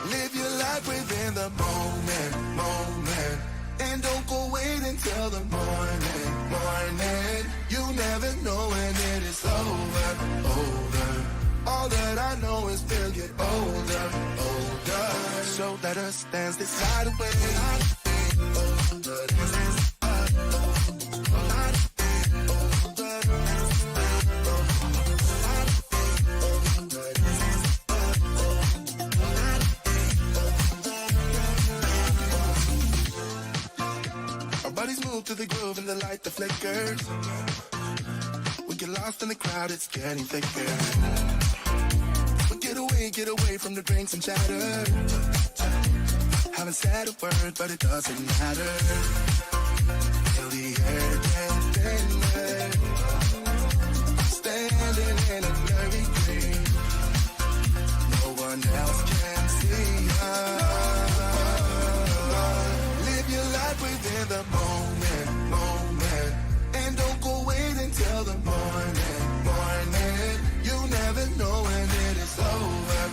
Live your life within the moment. And don't go wait until the morning. You never know when it is over. All that I know is we'll get older. So let us dance this night away. Our bodies move to the groove and the light that flickers. We get lost in the crowd, it's getting thicker. But get away from the drinks and chatter. Haven't said a word, but it doesn't matter. Till the air gets thinner. Standing in a blurry green. No one else can see us. Live your life within the moment. And don't go wait until the morning. You never know when it is over.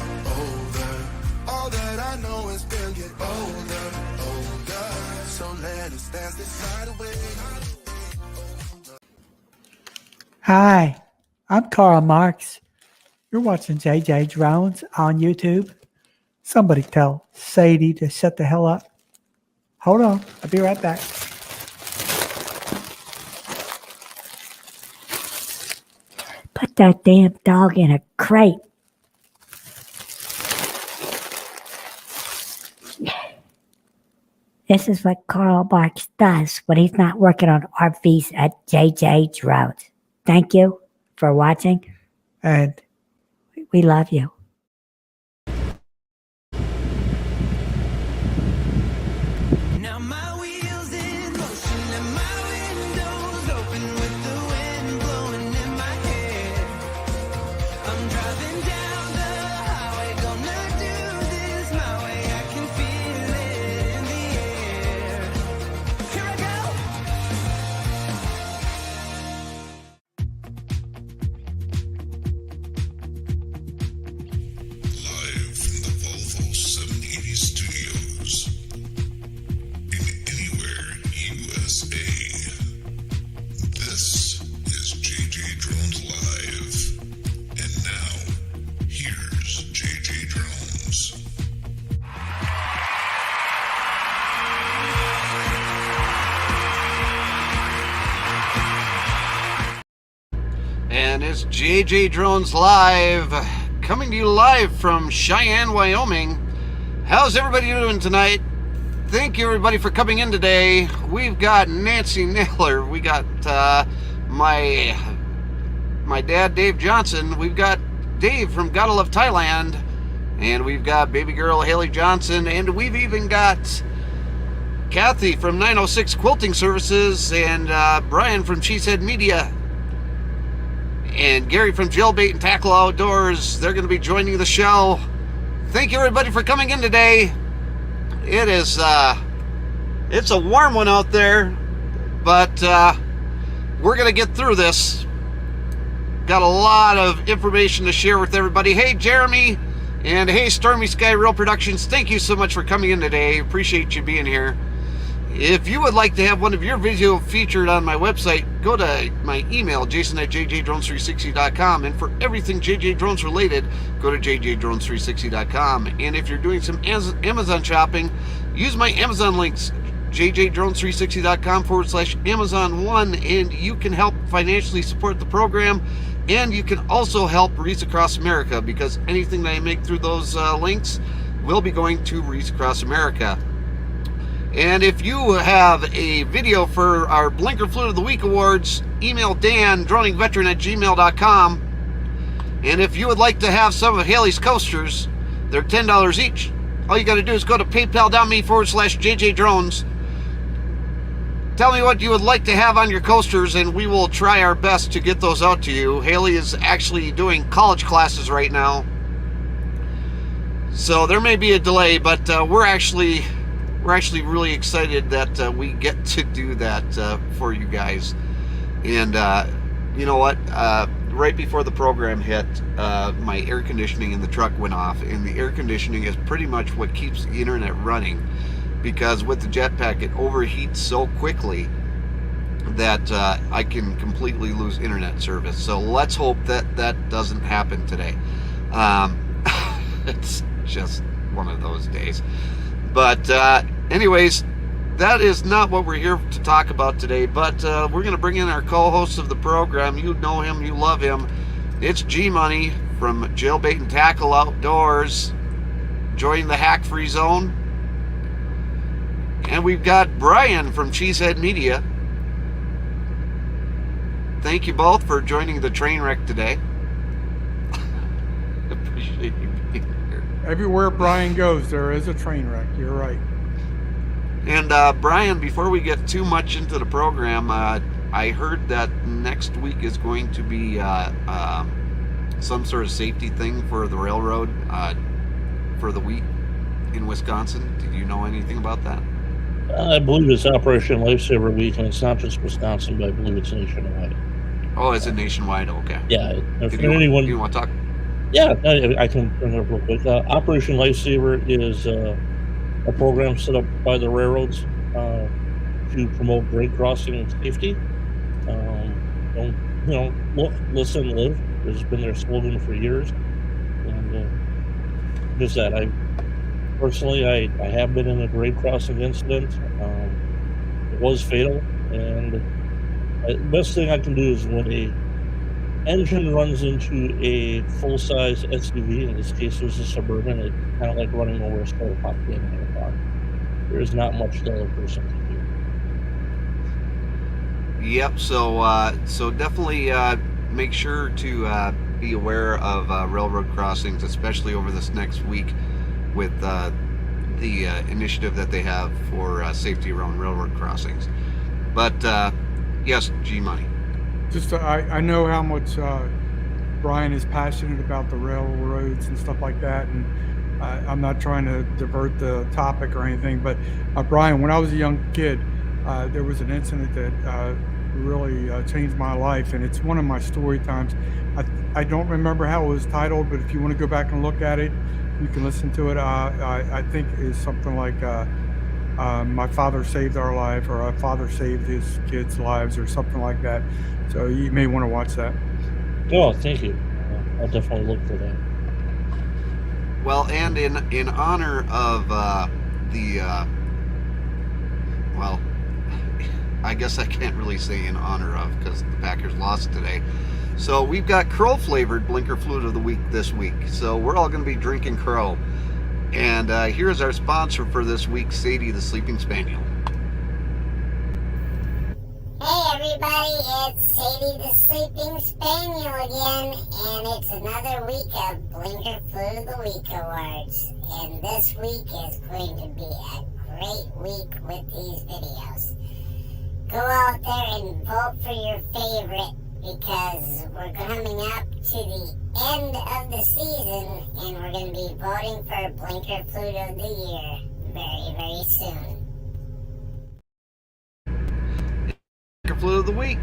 All that I know is we'll get older. So let us dance this night away. Hi, I'm Karl Marx. You're watching JJ Drones on YouTube. Somebody tell Sadie to shut the hell up. Hold on, I'll be right back. Put that damn dog in a crate. This is what Karl Marx does when he's not working on RVs at JJ Drones. Thank you for watching, And we love you. Now my wheels in motion and my windows open with the wind blowing in my hair. I'm driving down the highway, gonna do this my way. I can feel it in the air. Here I go. Live from the Volvo 780 studios in Anywhere, USA. This is JJ Drones Live. And now, here's JJ Drones. And it's JJ Drones Live, coming to you live from Cheyenne, Wyoming. How's everybody doing tonight? Thank you everybody for coming in today. We've got Nancy Naylor, we got my dad Dave Johnson, we've got Dave from Gotta Love Thailand, and we've got baby girl Haley Johnson, and we've even got Kathy from 906 Quilting Services, and Brian from Cheesehead Media, and Gary from Jailbait and Tackle Outdoors. They're going to be joining the show. Thank you everybody for coming in today. It is it's a warm one out there, but we're going to get through this. Got a lot of information to share with everybody. Hey Jeremy, and hey Stormy Sky Real Productions, thank you so much for coming in today. Appreciate you being here. If you would like to have one of your video featured on my website, go to my email, jason@jjdrones360.com, and for everything JJ Drones related, go to jjdrones360.com. And if you're doing some Amazon shopping, use my Amazon links, jjdrones360.com/Amazon1, and you can help financially support the program, and you can also help Reeds Across America, because anything that I make through those links will be going to Reeds Across America. And if you have a video for our Blinker Flute of the Week Awards, email Dan, droningveteran@gmail.com. And if you would like to have some of Haley's coasters, they're $10 each. All you got to do is go to paypal.me/JJDrones. Tell me what you would like to have on your coasters, and we will try our best to get those out to you. Haley is actually doing college classes right now, so there may be a delay, but we're actually really excited that we get to do that for you guys. And you know what? Right before the program hit, my air conditioning in the truck went off, and the air conditioning is pretty much what keeps the internet running, because with the jetpack it overheats so quickly that I can completely lose internet service. So let's hope that that doesn't happen today. It's just one of those days. But anyways, that is not what we're here to talk about today, but we're going to bring in our co-host of the program. You know him, you love him. It's G-Money from Jailbait and Tackle Outdoors, joining the hack-free zone. And we've got Brian from Cheesehead Media. Thank you both for joining the train wreck today. Appreciate you being here. Everywhere Brian goes, there is a train wreck. You're right. And Brian, before we get too much into the program, I heard that next week is going to be some sort of safety thing for the railroad for the wheat in Wisconsin. Did you know anything about that? I believe it's Operation Lifesaver Week, and it's not just Wisconsin, but I believe it's nationwide. Oh, is it nationwide? Okay. Yeah. If Do you want to talk? Yeah, I can bring it up real quick. Operation Lifesaver is a program set up by the railroads to promote grade crossing safety. Look, listen, live. Has been their slogan for years, and just that. I have been in a grade crossing incident. It was fatal, and the best thing I can do is when a engine runs into a full-size SUV, in this case it was a Suburban, it's kind of like running over a soda pop can in a car. There is not much the other person can do. Yep. So definitely make sure to be aware of railroad crossings, especially over this next week with the initiative that they have for safety around railroad crossings. But yes, G-Money. Just I know how much Brian is passionate about the railroads and stuff like that, and I'm not trying to divert the topic or anything, but Brian, when I was a young kid, there was an incident that really changed my life, and it's one of my story times. I don't remember how it was titled, but if you want to go back and look at it, you can listen to it. I think it's something like my father saved our life, or our father saved his kids' lives, or something like that. So you may want to watch that. Oh, thank you. I'll definitely look for that. Well, and in honor of well, I guess I can't really say in honor of, because the Packers lost today. So we've got Crow flavored blinker fluid of the week this week. So we're all going to be drinking Crow. And here's our sponsor for this week, Sadie the Sleeping Spaniel. Hey everybody, it's Sadie the Sleeping Spaniel again, and it's another week of Blinker Fluid of the Week Awards. And this week is going to be a great week with these videos. Go out there and vote for your favorite, because we're coming up to the end of the season, and we're going to be voting for Blinker Fluid of the Year very, very soon. Fluid of the week.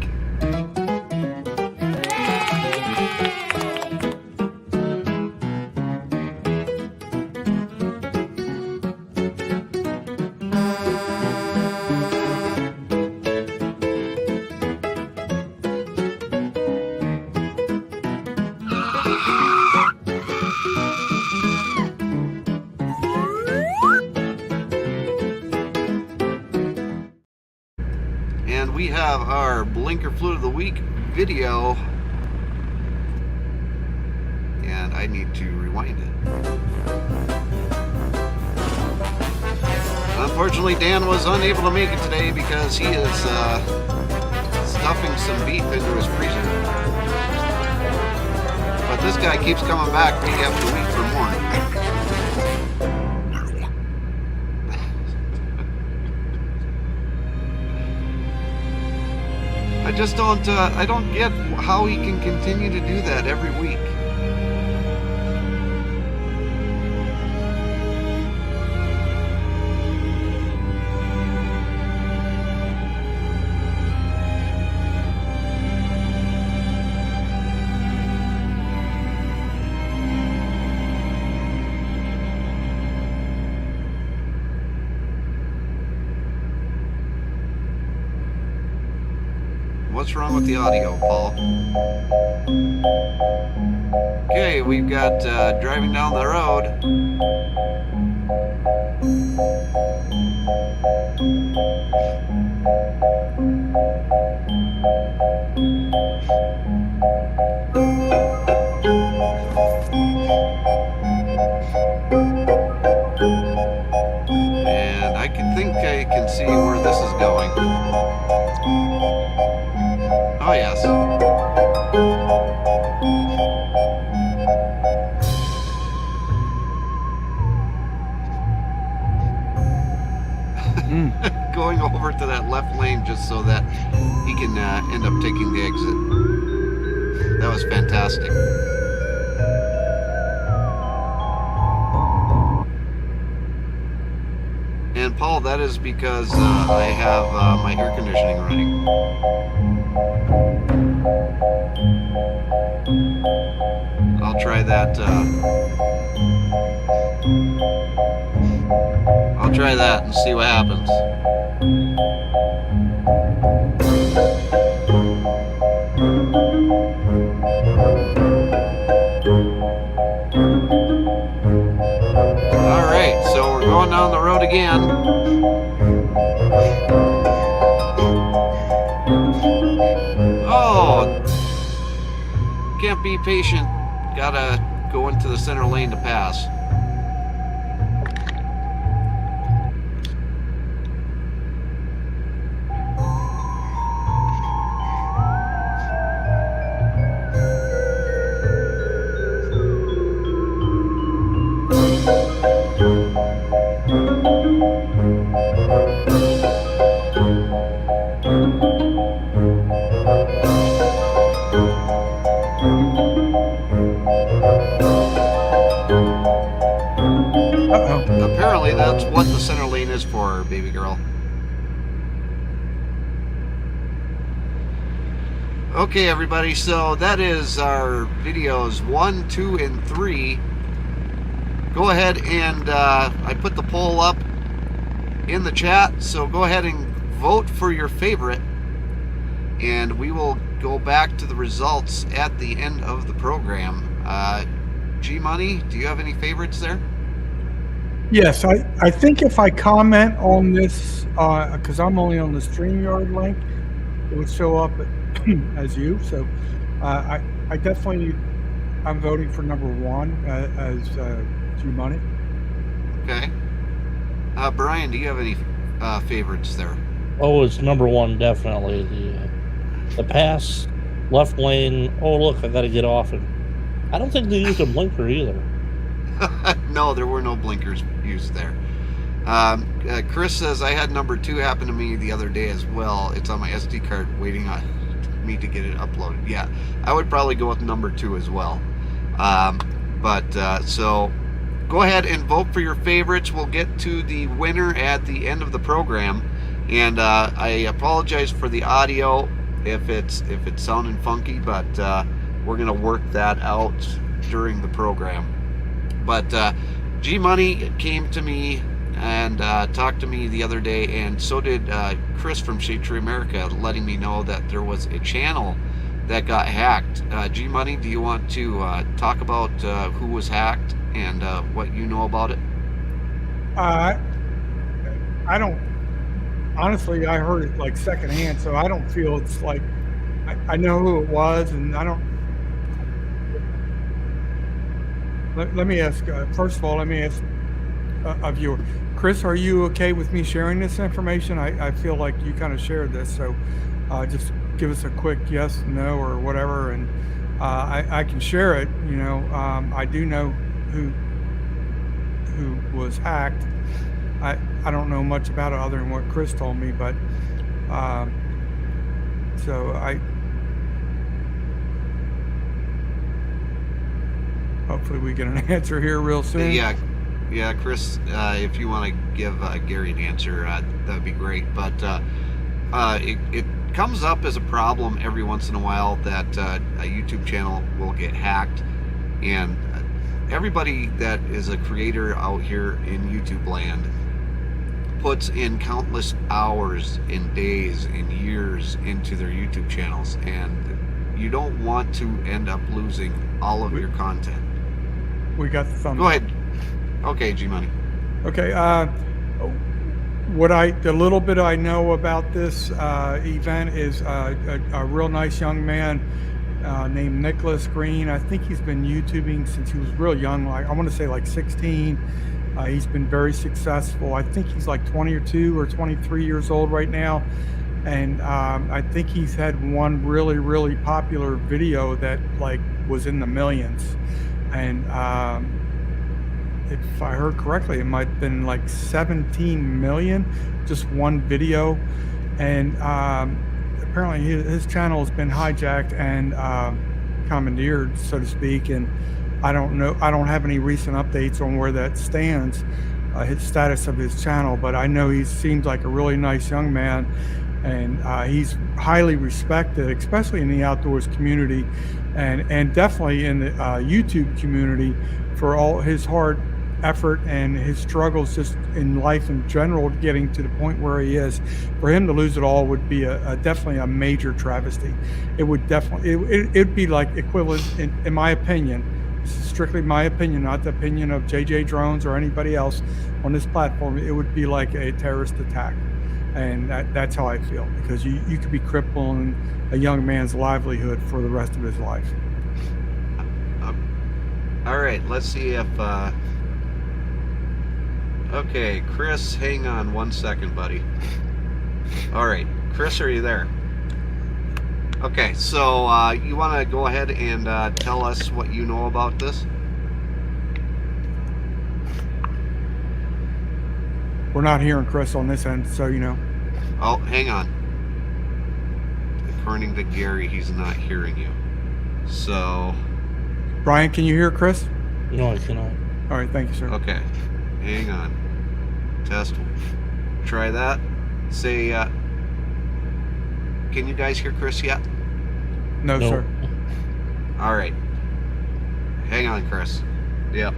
And we have our Blinker Fluid of the Week video, and I need to rewind it. Unfortunately, Dan was unable to make it today because he is stuffing some beef into his freezer. But this guy keeps coming back week after week for more. I just don't get how he can continue to do that every week. What's wrong with the audio, Paul? Okay, we've got driving down the road. And I can see where this is going. Oh, yes. Going over to that left lane just so that he can end up taking the exit. That was fantastic. And Paul, that is because I have my air conditioning running. I'll try that. I'll try that and see what happens. All right, so we're going down the road again. Oh, can't be patient. Gotta go into the center lane to pass. Apparently that's what the center lane is for, baby girl. Okay, everybody, so that is our videos 1, 2, and 3. Go ahead and I put the poll up in the chat, so go ahead and vote for your favorite, and we will go back to the results at the end of the program. G-Money, do you have any favorites there? Yes, I think if I comment on this, because I'm only on the StreamYard link, it would show up as you. So I definitely, I'm voting for number 1 as G-Money. Okay. Brian, do you have any favorites there? Oh, it's number 1, definitely. The pass, left lane. Oh, look, I got to get off. And I don't think they used a blinker either. No, there were no blinkers used there. Chris says, I had number 2 happen to me the other day as well. It's on my SD card waiting on me to get it uploaded. Yeah, I would probably go with number 2 as well. So go ahead and vote for your favorites. We'll get to the winner at the end of the program. And I apologize for the audio if it's sounding funky, but we're gonna work that out during the program. But G-Money came to me and talked to me the other day, and so did Chris from Shade Tree America, letting me know that there was a channel that got hacked. G-Money, do you want to talk about who was hacked and what you know about it? I don't, honestly, I heard it like secondhand, so I don't feel it's like, I know who it was, and I don't. Let me ask, first of all, let me ask a viewer. Chris, are you okay with me sharing this information? I feel like you kind of shared this, so just give us a quick yes, no, or whatever, and I can share it. You know, I do know who was hacked. I don't know much about it other than what Chris told me, but so hopefully we get an answer here real soon. Yeah, Chris, if you want to give Gary an answer, that would be great. But it comes up as a problem every once in a while that a YouTube channel will get hacked, and everybody that is a creator out here in YouTube land, puts in countless hours and days and years into their YouTube channels, and you don't want to end up losing all of your content. We got the thumbs Go up. ahead. Okay, G-Money. Okay. The little bit I know about this event is a real nice young man named Nicholas Green. I think he's been YouTubing since he was real young. Like, I want to say like 16. He's been very successful. I think he's like 22 or 23 years old right now. And I think he's had one really, really popular video that like was in the millions. And if I heard correctly, it might have been like 17 million, just one video. And apparently his channel has been hijacked and commandeered, so to speak. And I don't know, I don't have any recent updates on where that stands, his status of his channel, but I know he seems like a really nice young man, and he's highly respected, especially in the outdoors community, and definitely in the YouTube community for all his hard effort and his struggles just in life in general, getting to the point where he is. For him to lose it all would be definitely a major travesty. It would definitely, it'd be like equivalent, in my opinion, this is strictly my opinion, not the opinion of JJ Drones or anybody else on this platform, it would be like a terrorist attack. And that's how I feel, because you could be crippling a young man's livelihood for the rest of his life. All right, let's see if okay, Chris, hang on 1 second, buddy. All right, Chris, are you there? Okay, so you want to go ahead and tell us what you know about this? We're not hearing Chris on this end, so you know. Oh, hang on. According to Gary, he's not hearing you. So... Brian, can you hear Chris? No, I cannot. All right, thank you, sir. Okay, hang on. Test. Try that. Say, can you guys hear Chris yet? No, No. sir. All right. Hang on, Chris. Yep.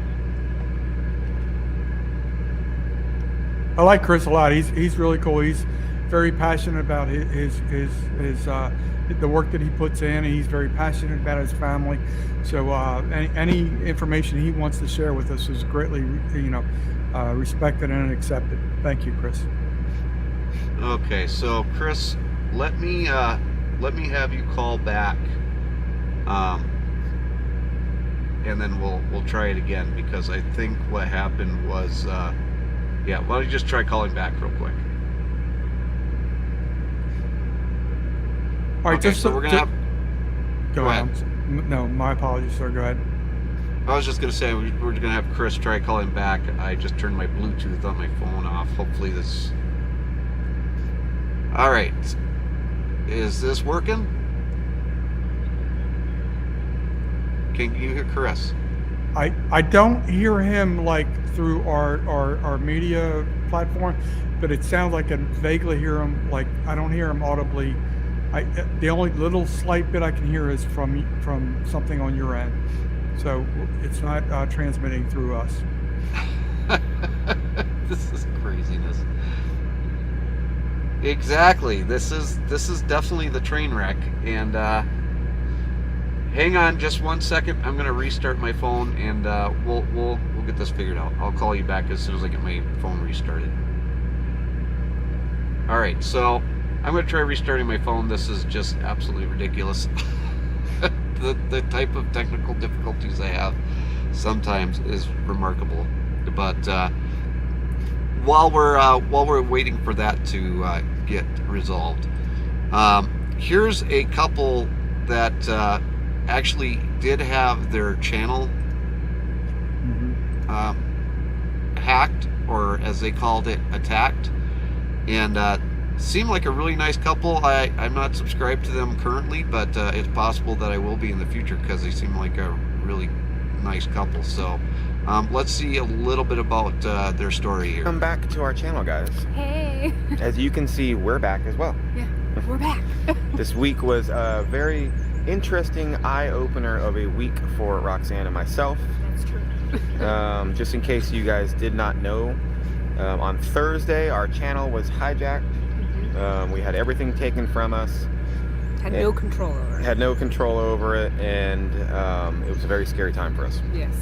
I like Chris a lot. He's really cool. He's very passionate about his the work that he puts in, and he's very passionate about his family. So any information he wants to share with us is greatly, respected and accepted. Thank you, Chris. Okay, so Chris, let me have you call back, and then we'll try it again, because I think what happened was, yeah. Why don't you just try calling back real quick? All right, Okay, just so we're gonna have. go go ahead. No, my apologies, sir. Go ahead. I was just gonna say we're gonna have Chris try calling back. I just turned my Bluetooth on my phone off. Hopefully this. All right, is this working? Can you hear Chris? I don't hear him like through our media platform, but it sounds like I vaguely hear him. Like I don't hear him audibly. The only little slight bit I can hear is from something on your end, so it's not transmitting through us. This is craziness. Exactly. This is definitely the train wreck. And hang on just 1 second. I'm gonna restart my phone, and we'll get this figured out. I'll call you back as soon as I get my phone restarted. All right. So I'm gonna try restarting my phone. This is just absolutely ridiculous. The type of technical difficulties I have sometimes is remarkable. But while we're waiting for that to get resolved, here's a couple that actually did have their channel hacked, or as they called it, attacked, and seemed like a really nice couple. I'm not subscribed to them currently, but it's possible that I will be in the future, because they seem like a really nice couple. So let's see a little bit about their story here. Welcome back to our channel, guys. Hey. As you can see, we're back as well. Yeah, we're back. This week was a very interesting eye-opener of a week for Roxanne and myself. That's true. Just in case you guys did not know, On Thursday, our channel was hijacked. We had everything taken from us. Had no control over it. Had no control over it, and it was a very scary time for us. Yes.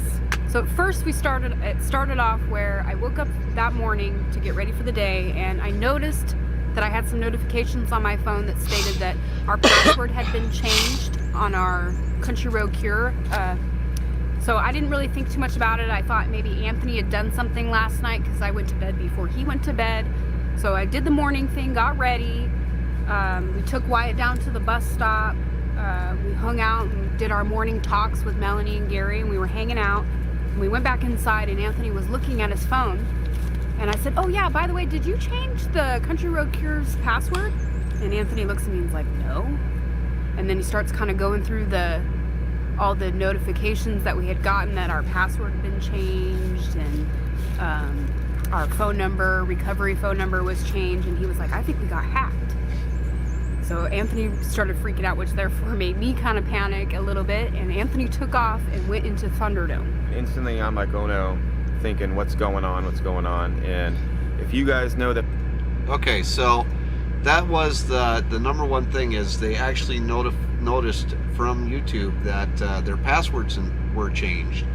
So at first it started off where I woke up that morning to get ready for the day, and I noticed that I had some notifications on my phone that stated that our password had been changed on our Country Road Cure. So I didn't really think too much about it. I thought maybe Anthony had done something last night because I went to bed before he went to bed. So I did the morning thing, got ready. We took Wyatt down to the bus stop. We hung out and did our morning talks with Melanie and Gary, and we were hanging out. And we went back inside, and Anthony was looking at his phone. And I said, oh yeah, by the way, did you change the Country Road Cure's password? And Anthony looks at me and he's like, no. And then he starts kind of going through all the notifications that we had gotten that our password had been changed, and our phone number, recovery phone number was changed, and he was like, I think we got hacked. So Anthony started freaking out, which therefore made me kind of panic a little bit, and Anthony took off and went into Thunderdome. Instantly, I'm like, oh no, thinking what's going on, and if you guys know that. Okay, so that was the number one thing, is they actually noticed from YouTube that their passwords were changed,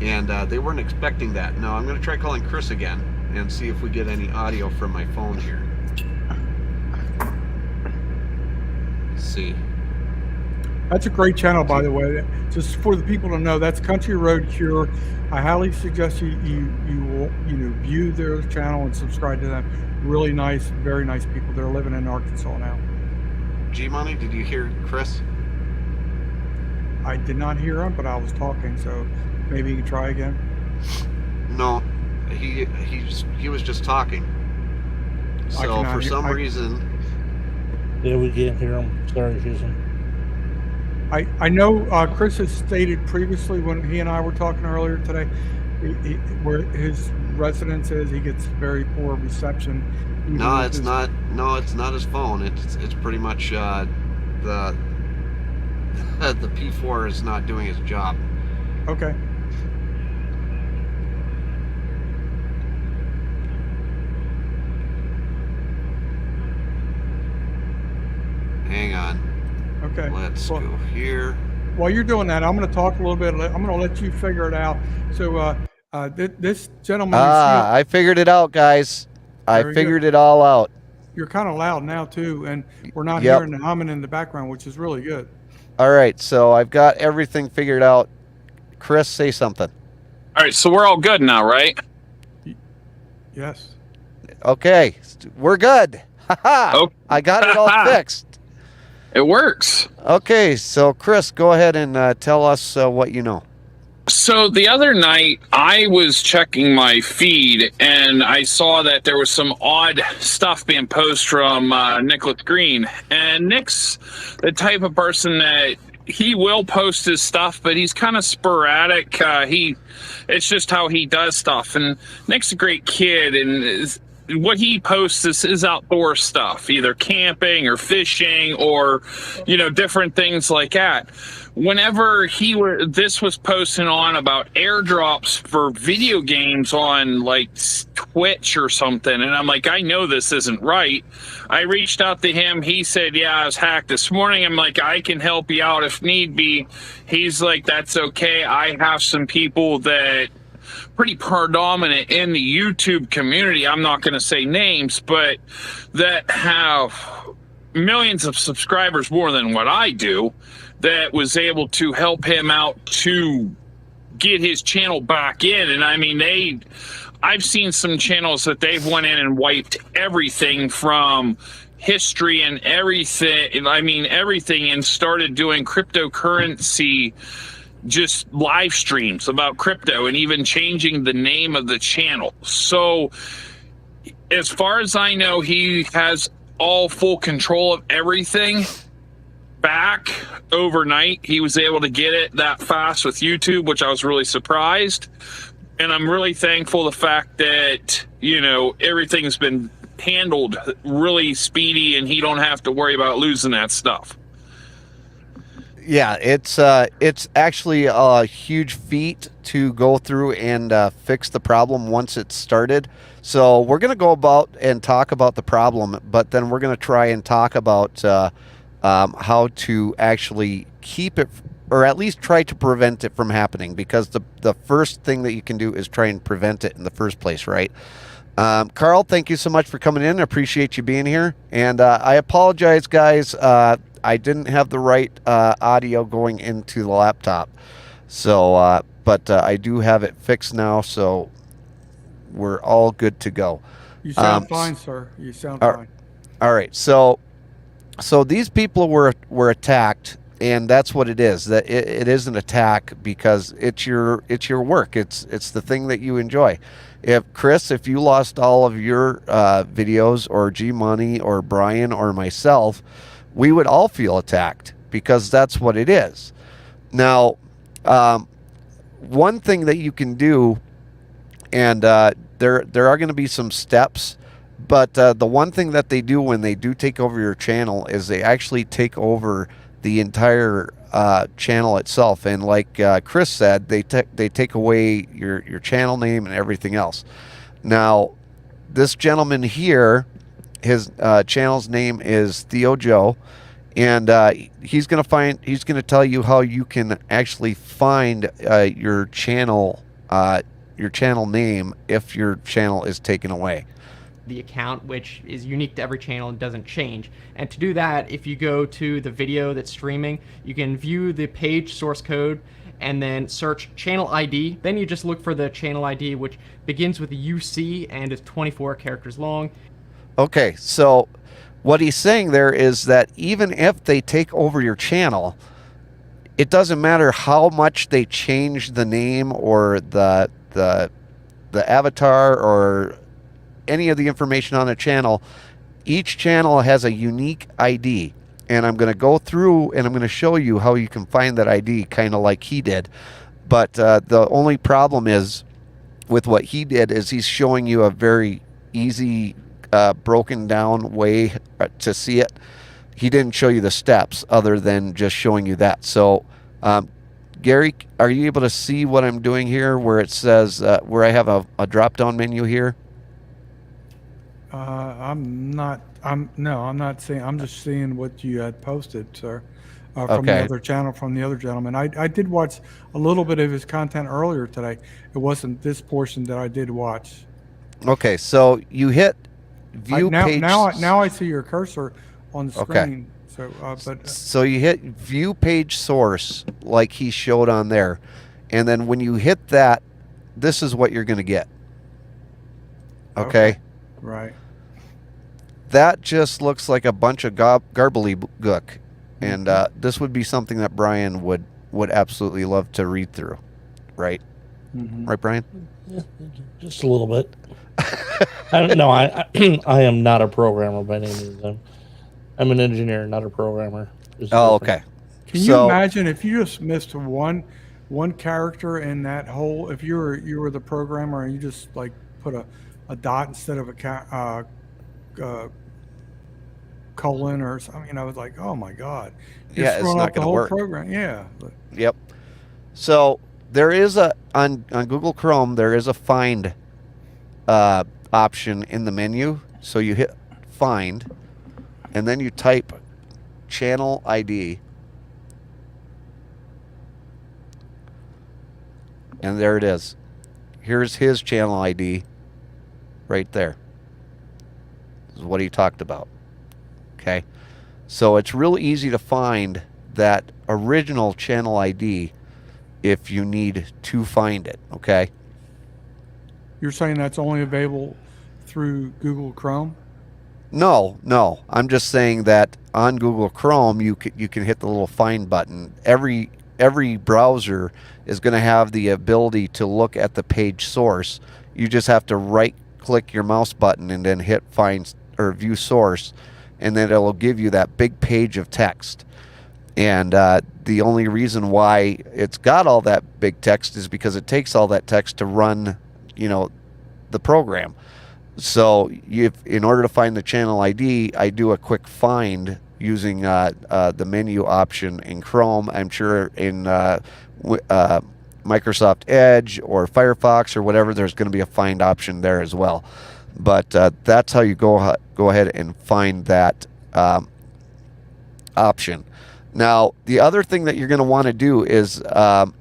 and they weren't expecting that. Now I'm going to try calling Chris again and see if we get any audio from my phone here. Let's see. That's a great channel, by the way. Just for the people to know, that's Country Road Cure. I highly suggest you view their channel and subscribe to them. Really nice, very nice people. They're living in Arkansas now. G-Money, did you hear Chris? I did not hear him, but I was talking, so maybe you can try again. No, he was just talking. So for some reason. Yeah, we can't hear him. Sorry, Jason. I know Chris has stated previously when he and I were talking earlier today, where his residence is, he gets very poor reception. No, it's not. No, it's not his phone. It's pretty much the P4 is not doing its job. Okay. Hang on. Okay. Let's go here. While you're doing that, I'm going to talk a little bit. I'm going to let you figure it out. So this gentleman. I figured it out, guys. I figured it all out. You're kind of loud now too, and we're not hearing the humming in the background, which is really good. All right, so I've got everything figured out. Chris, say something. All right, so we're all good now, right? Yes. Okay, we're good. Haha. I got it all fixed. It works. Okay, so Chris, go ahead and tell us what you know. So the other night, I was checking my feed, and I saw that there was some odd stuff being posted from Nicholas Green. And Nick's the type of person that he will post his stuff, but he's kind of sporadic. It's just how he does stuff. And Nick's a great kid, and what he posts is his outdoor stuff, either camping or fishing or, different things like that. Whenever this was posting on about airdrops for video games on like Twitch or something, and I'm like, I know this isn't right. I reached out to him. He said, yeah, I was hacked this morning. I'm like, I can help you out if need be. He's like, that's okay. I have some people that pretty predominant in the YouTube community, I'm not going to say names, but that have millions of subscribers more than what I do, that was able to help him out to get his channel back in. And I mean, I've seen some channels that they've went in and wiped everything from history and everything. I mean, everything, and started doing cryptocurrency, just live streams about crypto, and even changing the name of the channel. So as far as I know, he has all full control of everything back overnight. He was able to get it that fast with YouTube, which I was really surprised. And I'm really thankful the fact that, everything's been handled really speedy, and he don't have to worry about losing that stuff. Yeah, it's actually a huge feat to go through and fix the problem once it's started. So we're going to go about and talk about the problem, but then we're going to try and talk about how to actually keep it, or at least try to prevent it from happening, because the first thing that you can do is try and prevent it in the first place, right? Carl, thank you so much for coming in. I appreciate you being here. And I apologize, guys. I didn't have the right audio going into the laptop. So, but I do have it fixed now, so we're all good to go. You sound fine, sir. You sound fine. All right. So these people were attacked, and that's what it is. That it is an attack because it's your work. It's the thing that you enjoy. If Chris, if you lost all of your videos, or G Money, or Brian, or myself, we would all feel attacked, because that's what it is. Now, one thing that you can do, and there are going to be some steps, but the one thing that they do when they do take over your channel is they actually take over the entire channel itself. And like Chris said, they take away your channel name and everything else. Now, this gentleman here, his channel's name is Theo Joe, and he's going to tell you how you can actually find your channel name if your channel is taken away. The account, which is unique to every channel and doesn't change. And to do that, if you go to the video that's streaming, you can view the page source code and then search channel ID. Then you just look for the channel ID, which begins with a UC and is 24 characters long. Okay, so what he's saying there is that even if they take over your channel, it doesn't matter how much they change the name or the avatar or any of the information on the channel. Each channel has a unique ID, and I'm going to go through and I'm going to show you how you can find that ID, kind of like he did. But the only problem is with what he did is he's showing you a very easy broken down way to see it. He didn't show you the steps other than just showing you that. So Gary, are you able to see what I'm doing here, where it says where I have a drop down menu here? I'm not seeing. I'm just seeing what you had posted, sir, from the Okay. other channel, from the other gentleman. I did watch a little bit of his content earlier today. It wasn't this portion that I did watch. Okay, so you hit view page. Now I see your cursor on the Okay. screen. So, So you hit view page source like he showed on there, and then when you hit that, this is what you're going to get. Okay? Right. That just looks like a bunch of gobbledygook, and this would be something that Brian would absolutely love to read through, right? Right, Brian? Yeah, just a little bit. I don't know. I am not a programmer by any means. I'm an engineer, not a programmer. It's Oh, different. okay. Can you imagine if you just missed one character in that whole? If you were the programmer and you just like put a dot instead of a colon or something, I was like, oh my god, you're Yeah, it's throwing not off the gonna whole work. program. Yeah. Yep. So there is on Google Chrome, there is a find option in the menu. So you hit find, and then you type channel ID, and there it is. Here's his channel ID right there. This is what he talked about. Okay, so it's real easy to find that original channel ID if you need to find it. Okay. You're saying that's only available through Google Chrome? No. I'm just saying that on Google Chrome, you can hit the little find button. Every browser is going to have the ability to look at the page source. You just have to right-click your mouse button and then hit find or view source, and then it'll give you that big page of text. And the only reason why it's got all that big text is because it takes all that text to run, the program. So in order to find the channel ID, I do a quick find, using the menu option in Chrome. I'm sure in Microsoft Edge or Firefox or whatever, there's going to be a find option there as well. But that's how you go ahead and find that option. Now, the other thing that you're going to want to do is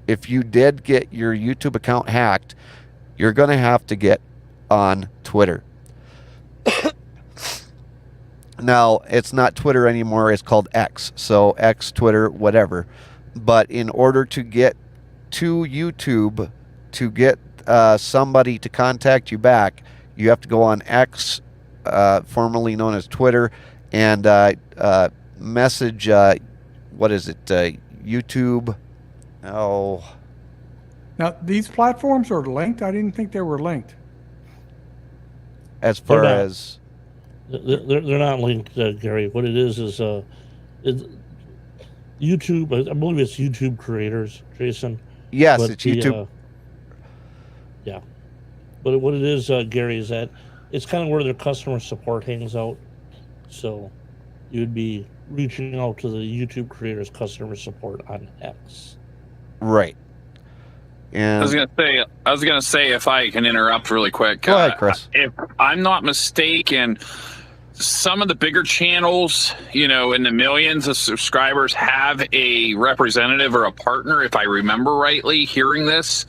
if you did get your YouTube account hacked, you're going to have to get on Twitter. Now, it's not Twitter anymore. It's called X. So X, Twitter, whatever. But in order to get to YouTube, to get somebody to contact you back, you have to go on X, formerly known as Twitter, and message, what is it, YouTube? Oh. Now, these platforms are linked? I didn't think they were linked. As far They're not. as... They're not linked, Gary. What it is YouTube. I believe it's YouTube creators, Jason. Yes, But it's YouTube. Yeah, but what it is, Gary, is that it's kind of where their customer support hangs out. So you'd be reaching out to the YouTube creators' customer support on X. Right. And I was gonna say, if I can interrupt really quick. Go ahead, Chris. If I'm not mistaken, some of the bigger channels, in the millions of subscribers, have a representative or a partner, if I remember rightly, hearing this.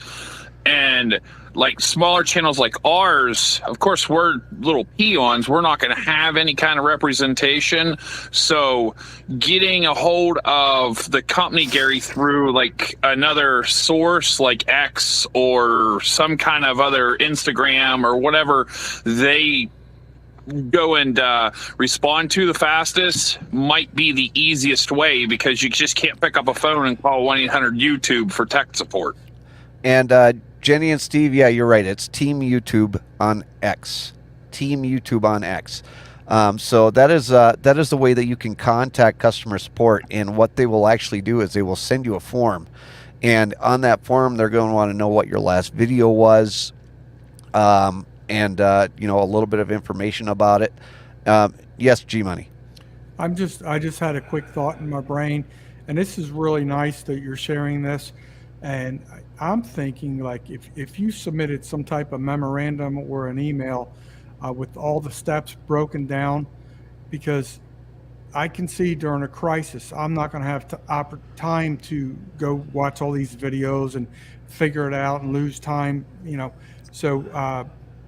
And like smaller channels like ours, of course, we're little peons. We're not going to have any kind of representation. So getting a hold of the company, Gary, through like another source like X or some kind of other Instagram or whatever they go and respond to the fastest might be the easiest way, because you just can't pick up a phone and call 1-800-YouTube for tech support. And Jenny and Steve, yeah, you're right. It's Team YouTube on X. Team YouTube on X. So that is the way that you can contact customer support. And what they will actually do is they will send you a form. And on that form, they're going to want to know what your last video was, and a little bit of information about it. Yes, G-Money. I just had a quick thought in my brain, and this is really nice that you're sharing this. And I'm thinking, like, if you submitted some type of memorandum or an email with all the steps broken down, because I can see during a crisis, I'm not going to have time to go watch all these videos and figure it out and lose time, So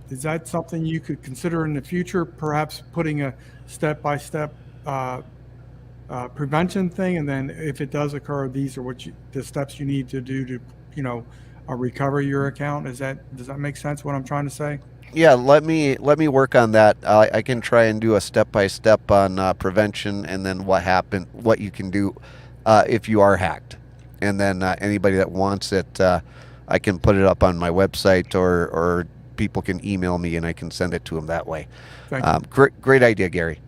is that something you could consider in the future, perhaps putting a step-by-step prevention thing, and then if it does occur, these are the steps you need to do to recover your account? Does that make sense, what I'm trying to say? Yeah, let me work on that. I can try and do a step-by-step on prevention, and then what you can do if you are hacked, and then anybody that wants it, I can put it up on my website, or people can email me and I can send it to them that way. Thank you. Great idea, Gary.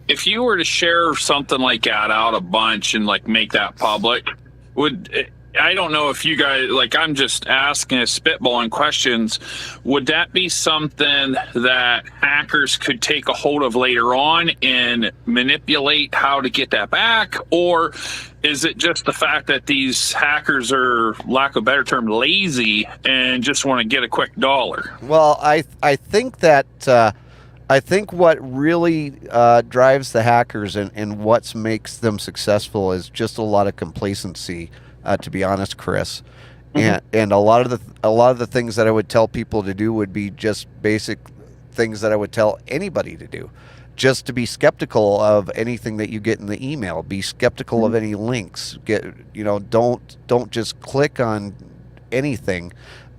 If you were to share something like that out a bunch and like make that public, I don't know if you guys, like, I'm just asking, spitballing questions, would that be something that hackers could take a hold of later on and manipulate how to get that back? Or is it just the fact that these hackers are, lack of a better term, lazy and just want to get a quick dollar? Well, I think that I think what really drives the hackers and what makes them successful is just a lot of complacency. To be honest, Chris, and a lot of the things that I would tell people to do would be just basic things that I would tell anybody to do. Just to be skeptical of anything that you get in the email. Be skeptical of any links. Don't just click on anything,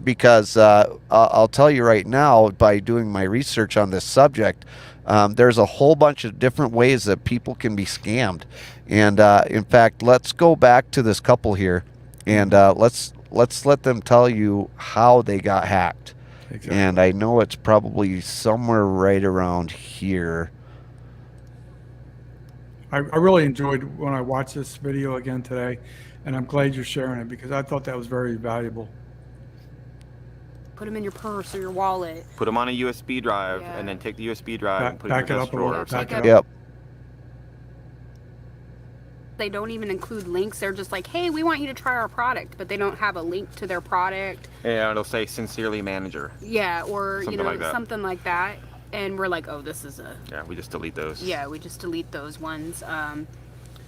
because I'll tell you right now, by doing my research on this subject, there's a whole bunch of different ways that people can be scammed. And in fact, let's go back to this couple here, and let's let them tell you how they got hacked. Exactly. And I know it's probably somewhere right around here. I really enjoyed when I watched this video again today, and I'm glad you're sharing it, because I thought that was very valuable. Put them in your purse or your wallet. Put them on a USB drive, and then take the USB drive and put it in your desk drawer. Yep. they don't even include links. They're just like, hey, we want you to try our product, but they don't have a link to their product. Yeah, it'll say sincerely manager. Yeah, or Something you know, like that. something like that. And we're like, oh, this is a... Yeah, we just delete those. Yeah, we just delete those ones.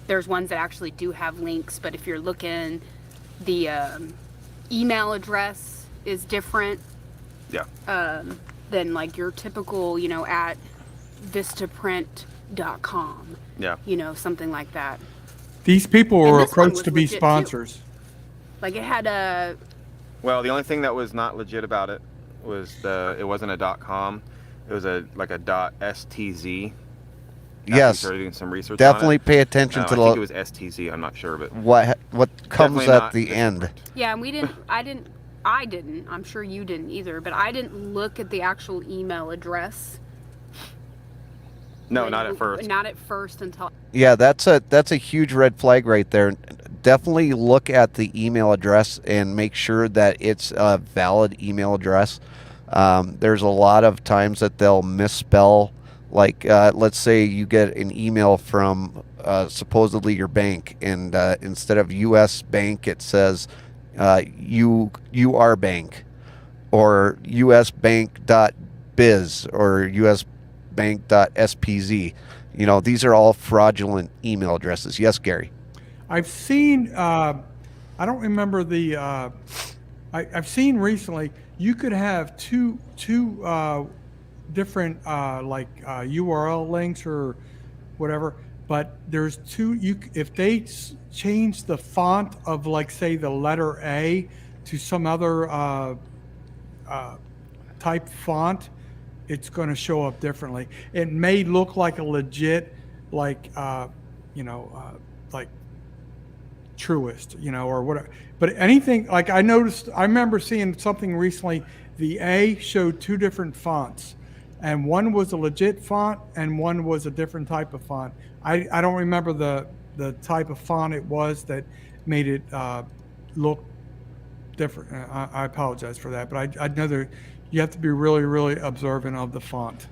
There's ones that actually do have links, but if you're looking, the email address is different. Yeah. Than like your typical, you know, at vistaprint.com. Yeah. You know, something like that. These people And were this one approached was to be legit, too. sponsors. Like it had a... Well, the only thing that was not legit about it was it wasn't a .com. It was like a .stz. Yes. Started doing some research Definitely on it. pay attention No, to I think it was STZ. I'm not sure, but what comes definitely at not the end. Yeah, and I didn't, I'm sure you didn't either, but I didn't look at the actual email address. No, not at first. Not at first until... Yeah, that's a huge red flag right there. Definitely look at the email address and make sure that it's a valid email address. There's a lot of times that they'll misspell, like let's say you get an email from supposedly your bank, and instead of US Bank it says UR Bank or usbank.biz or usbank.spz. You know, these are all fraudulent email addresses. Yes, Gary. I've seen, I don't remember the, I've seen recently, you could have two different URL links or whatever, but there's two, if they change the font of, like, say, the letter A to some other type font, it's going to show up differently. It may look like a legit, like Truist, or whatever. But anything, like I remember seeing something recently, the A showed two different fonts, and one was a legit font and one was a different type of font. I don't remember the type of font it was that made it look different. I apologize for that, but I know that you have to be really, really observant of the font.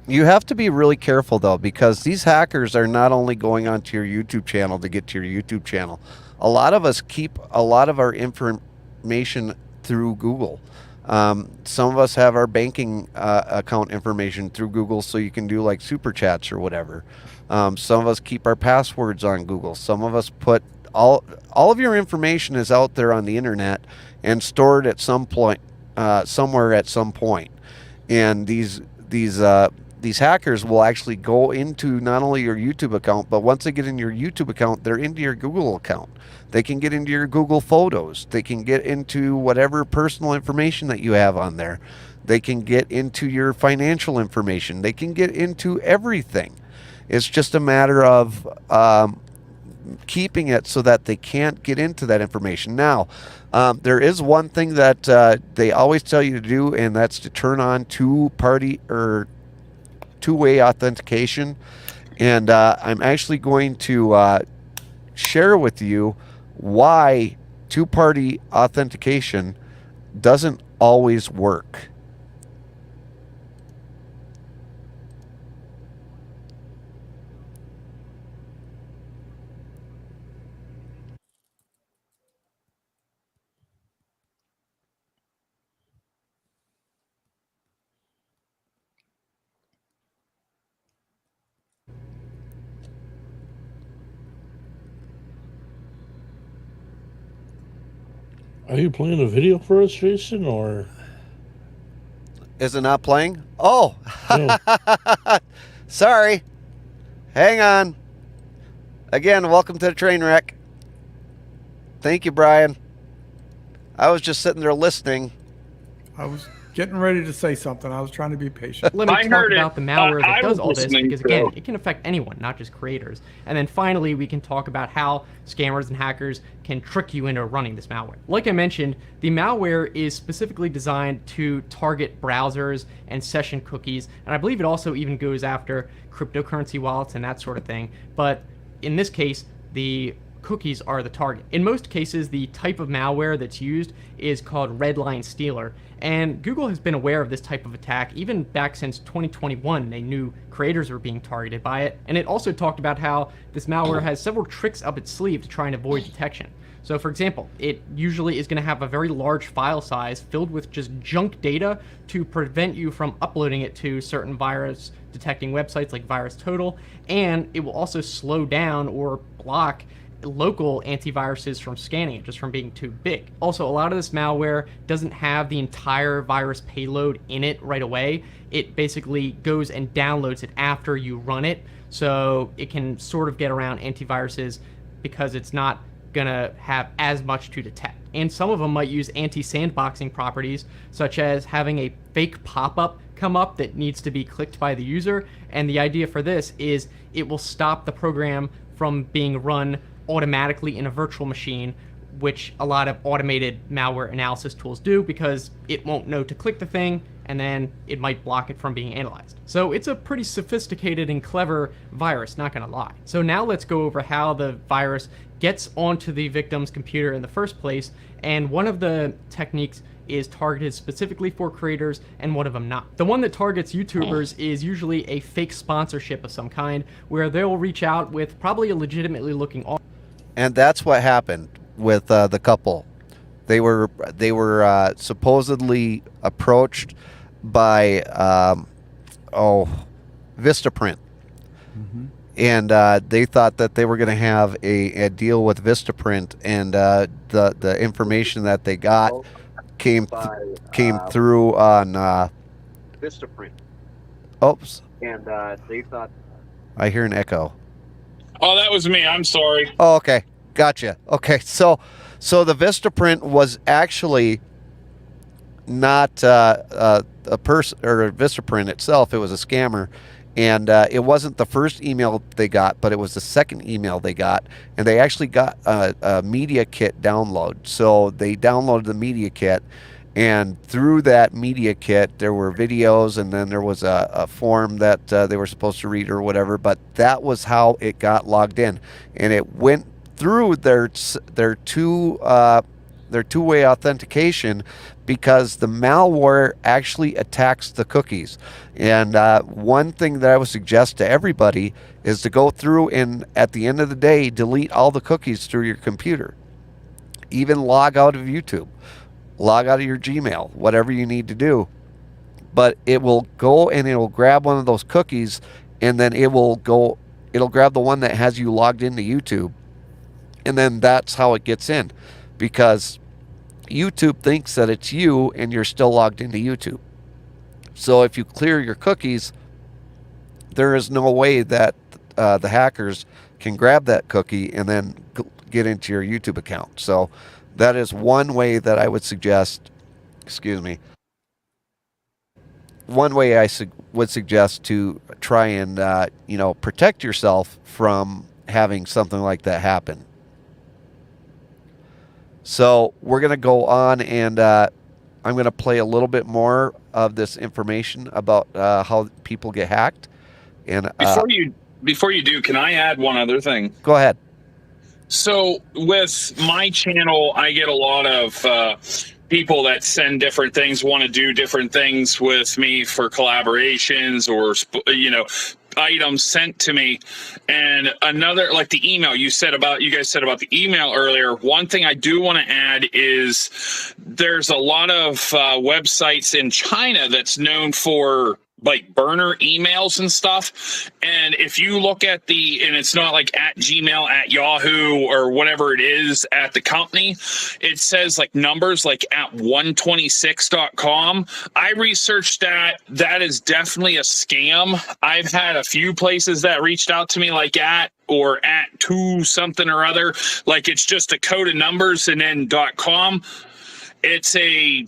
You have to be really careful, though, because these hackers are not only going onto your YouTube channel to get to your YouTube channel. A lot of us keep a lot of our information through Google. Some of us have our banking account information through Google, so you can do like super chats or whatever. Some of us keep our passwords on Google. Some of us put all of your information is out there on the internet and stored at some point, somewhere at some point. And these hackers will actually go into not only your YouTube account, but once they get in your YouTube account, they're into your Google account. They can get into your Google Photos. They can get into whatever personal information that you have on there. They can get into your financial information. They can get into everything. It's just a matter of keeping it so that they can't get into that information. Now, there is one thing that they always tell you to do, and that's to turn on two-way authentication. And I'm actually going to share with you why two-party authentication doesn't always work. Are you playing a video for us, Jason, or? Is it not playing? Oh, No. sorry. Hang on. Again, welcome to the train wreck. Thank you, Brian. I was just sitting there listening. I was getting ready to say something. I was trying to be patient. Let me I talk heard it. about the malware I that does was all this, listening because too. again, it can affect anyone, not just creators. And then finally, we can talk about how scammers and hackers can trick you into running this malware. Like I mentioned, the malware is specifically designed to target browsers and session cookies, and I believe it also even goes after cryptocurrency wallets and that sort of thing. But in this case, the cookies are the target. In most cases, the type of malware that's used is called Redline Stealer, and Google has been aware of this type of attack even back since 2021. They knew creators were being targeted by it, and it also talked about how this malware has several tricks up its sleeve to try and avoid detection. So for example, it usually is going to have a very large file size filled with just junk data to prevent you from uploading it to certain virus detecting websites like VirusTotal, and it will also slow down or block local antiviruses from scanning it, just from being too big. Also, a lot of this malware doesn't have the entire virus payload in it right away. It basically goes and downloads it after you run it, so it can sort of get around antiviruses because it's not gonna have as much to detect. And some of them might use anti-sandboxing properties, such as having a fake pop-up come up that needs to be clicked by the user. And the idea for this is it will stop the program from being run automatically in a virtual machine, which a lot of automated malware analysis tools do, because it won't know to click the thing, and then it might block it from being analyzed. So it's a pretty sophisticated and clever virus, not gonna lie. So now let's go over how the virus gets onto the victim's computer in the first place, and one of the techniques is targeted specifically for creators and one of them not. The one that targets YouTubers is usually a fake sponsorship of some kind, where they'll reach out with probably a legitimately looking offer. And that's what happened with the couple. They were supposedly approached by Vistaprint, and they thought that they were going to have a deal with Vistaprint, and the information that they got came through on Vistaprint. Oops. And they thought. I hear an echo. Oh, that was me. I'm sorry. Oh, okay. Gotcha. Okay. So the Vistaprint was actually not a person or a Vistaprint itself. It was a scammer. And it wasn't the first email they got, but it was the second email they got. And they actually got a media kit download. So they downloaded the media kit. And through that media kit, there were videos, and then there was a form that they were supposed to read or whatever. But that was how it got logged in, and it went through their two-way authentication, because the malware actually attacks the cookies. And one thing that I would suggest to everybody is to go through and at the end of the day delete all the cookies through your computer. Even log out of YouTube. Log out of your Gmail, whatever you need to do. But it will go and it will grab one of those cookies, and then it'll grab the one that has you logged into YouTube. And then that's how it gets in, because YouTube thinks that it's you and you're still logged into YouTube. So if you clear your cookies, there is no way that the hackers can grab that cookie and then get into your YouTube account. So that is one way that I would suggest, one way I would suggest to try and, protect yourself from having something like that happen. So we're going to go on, and I'm going to play a little bit more of this information about how people get hacked. And before you do, can I add one other thing? Go ahead. So with my channel, I get a lot of people that send different things, want to do different things with me for collaborations or, items sent to me. And another, like the email you guys said about the email earlier. One thing I do want to add is there's a lot of websites in China that's known for like burner emails and stuff. And if you look at and it's not like at Gmail, at Yahoo, or whatever it is at the company, it says like numbers like at 126.com. I researched that. That is definitely a scam. I've had a few places that reached out to me like at 2 something or other. Like it's just a code of numbers and then .com. It's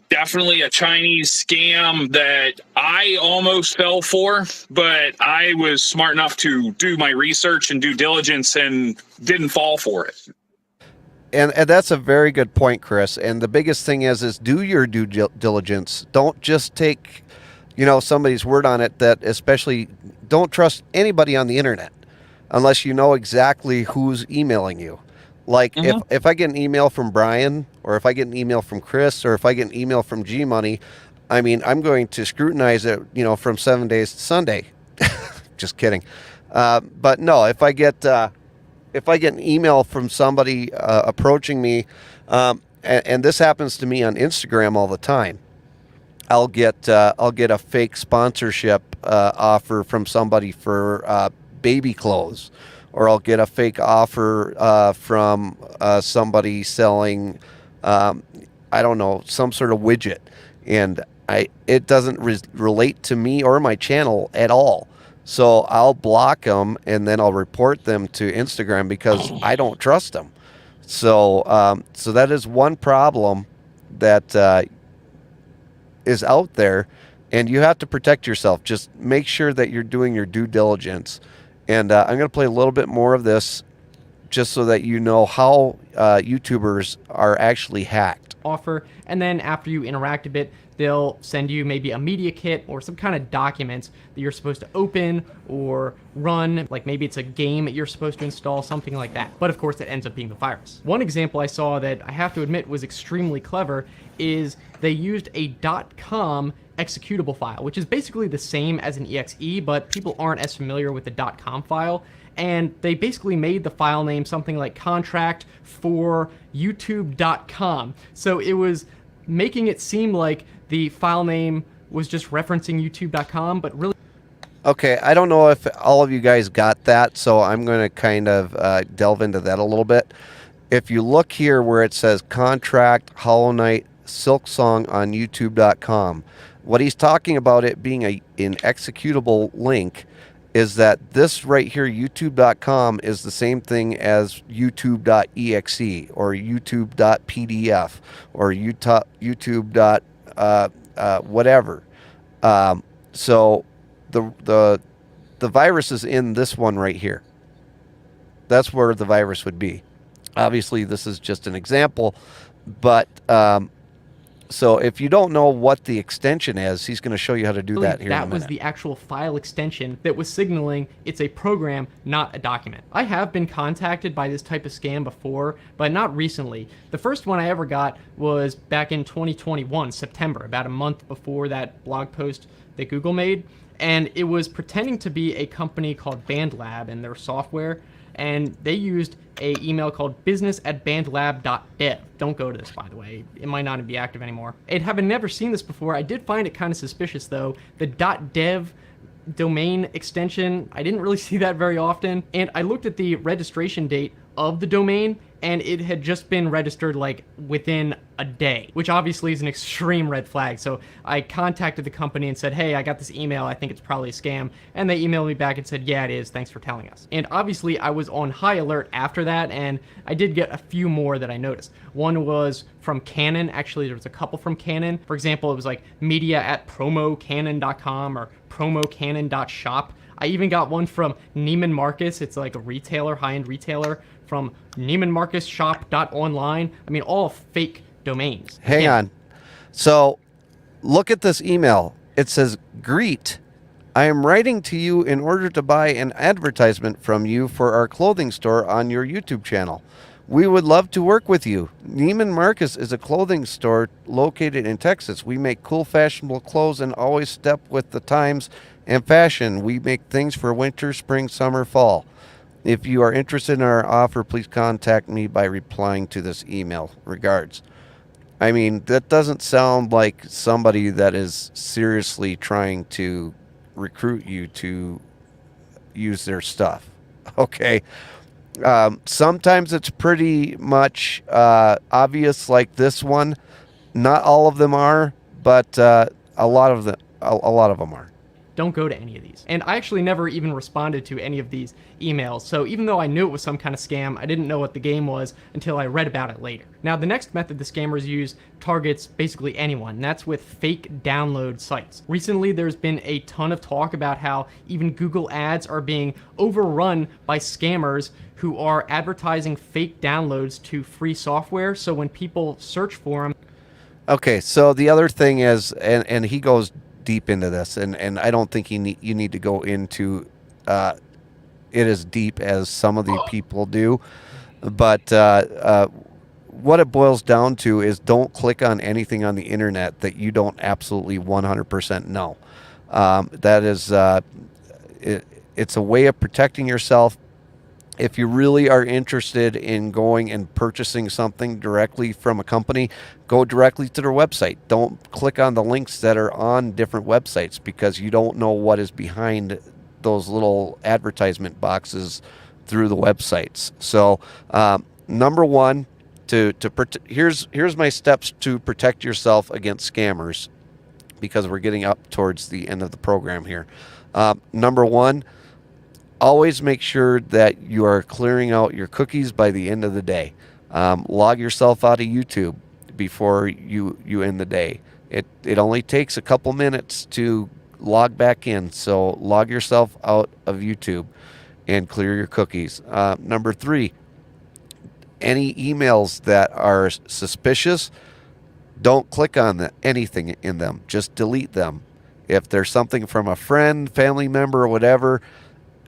definitely a Chinese scam that I almost fell for, but I was smart enough to do my research and due diligence and didn't fall for it. And that's a very good point, Chris. And the biggest thing is do your due diligence. Don't just take, somebody's word on it. That especially don't trust anybody on the internet unless you know exactly who's emailing you. Like if I get an email from Brian, or if I get an email from Chris, or if I get an email from G Money, I mean, I'm going to scrutinize it, from 7 days to Sunday. Just kidding. But no, if I get an email from somebody approaching me, and this happens to me on Instagram all the time, I'll get a fake sponsorship offer from somebody for baby clothes, or I'll get a fake offer from somebody selling, I don't know, some sort of widget, and it doesn't relate to me or my channel at all. So I'll block them, and then I'll report them to Instagram because I don't trust them. So so that is one problem that is out there, and you have to protect yourself. Just make sure that you're doing your due diligence. And I'm going to play a little bit more of this just so that you know how YouTubers are actually hacked. Offer, and then after you interact a bit, they'll send you maybe a media kit or some kind of documents that you're supposed to open or run, like maybe it's a game that you're supposed to install, something like that. But of course, it ends up being the virus. One example I saw that I have to admit was extremely clever is they used a .com executable file, which is basically the same as an exe, but people aren't as familiar with the .com file. And they basically made the file name something like contract for youtube.com. So it was making it seem like the file name was just referencing youtube.com, but really... Okay, I don't know if all of you guys got that, so I'm going to kind of delve into that a little bit. If you look here where it says contract Hollow Knight Silk Song on youtube.com, what he's talking about it being an executable link is that this right here, youtube.com, is the same thing as youtube.exe or youtube.pdf or youtube. Whatever. So the virus is in this one right here. That's where the virus would be. Obviously, this is just an example, but so if you don't know what the extension is, he's going to show you how to do that here in a minute. That was the actual file extension that was signaling it's a program, not a document. I have been contacted by this type of scam before, but not recently. The first one I ever got was back in 2021, September, about a month before that blog post that Google made. And it was pretending to be a company called BandLab and their software. And they used a email called business@bandlab.dev. Don't go to this, by the way. It might not be active anymore. And having never seen this before, I did find it kind of suspicious, though. The .dev domain extension, I didn't really see that very often. And I looked at the registration date of the domain, and it had just been registered like within a day, which obviously is an extreme red flag. So I contacted the company and said, hey, I got this email, I think it's probably a scam. And they emailed me back and said, yeah, it is, thanks for telling us. And obviously I was on high alert after that, and I did get a few more that I noticed. One was from Canon. Actually, there was a couple from Canon. For example, it was like media@promocanon.com or promocanon.shop. I even got one from Neiman Marcus. It's like a retailer, high-end retailer, from neimanmarcusshop.online. I mean, all fake domains. Hang on. So look at this email. It says, greet. I am writing to you in order to buy an advertisement from you for our clothing store on your YouTube channel. We would love to work with you. Neiman Marcus is a clothing store located in Texas. We make cool, fashionable clothes and always step with the times and fashion. We make things for winter, spring, summer, fall. If you are interested in our offer, please contact me by replying to this email. Regards. I mean, that doesn't sound like somebody that is seriously trying to recruit you to use their stuff. Okay. Sometimes it's pretty much obvious, like this one. Not all of them are, but a lot of them are. Don't go to any of these. And I actually never even responded to any of these emails. So even though I knew it was some kind of scam, I didn't know what the game was until I read about it later. Now, the next method the scammers use targets basically anyone, and that's with fake download sites. Recently, there's been a ton of talk about how even Google ads are being overrun by scammers who are advertising fake downloads to free software. So when people search for them... Okay, so the other thing is, and he goes deep into this, and I don't think you need to go into it as deep as some of the people do. But what it boils down to is don't click on anything on the internet that you don't absolutely 100% know. That is, it's a way of protecting yourself. If you really are interested in going and purchasing something directly from a company, go directly to their website. Don't click on the links that are on different websites, because you don't know what is behind those little advertisement boxes through the websites. So, number one, here's my steps to protect yourself against scammers, because we're getting up towards the end of the program here. Number one, always make sure that you are clearing out your cookies by the end of the day. Log yourself out of YouTube before you end the day. It only takes a couple minutes to log back in, so log yourself out of YouTube and clear your cookies. Number three, any emails that are suspicious, don't click on anything in them. Just delete them. If there's something from a friend, family member, or whatever,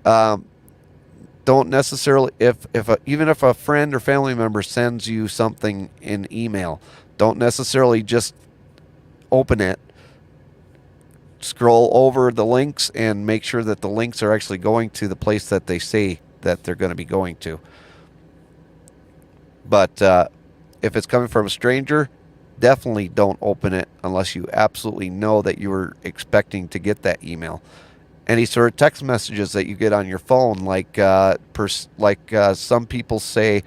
don't necessarily, even if a friend or family member sends you something in email, don't necessarily just open it. Scroll over the links and make sure that the links are actually going to the place that they say that they're going to be going to. But if it's coming from a stranger, definitely don't open it unless you absolutely know that you were expecting to get that email. Any sort of text messages that you get on your phone, like some people say,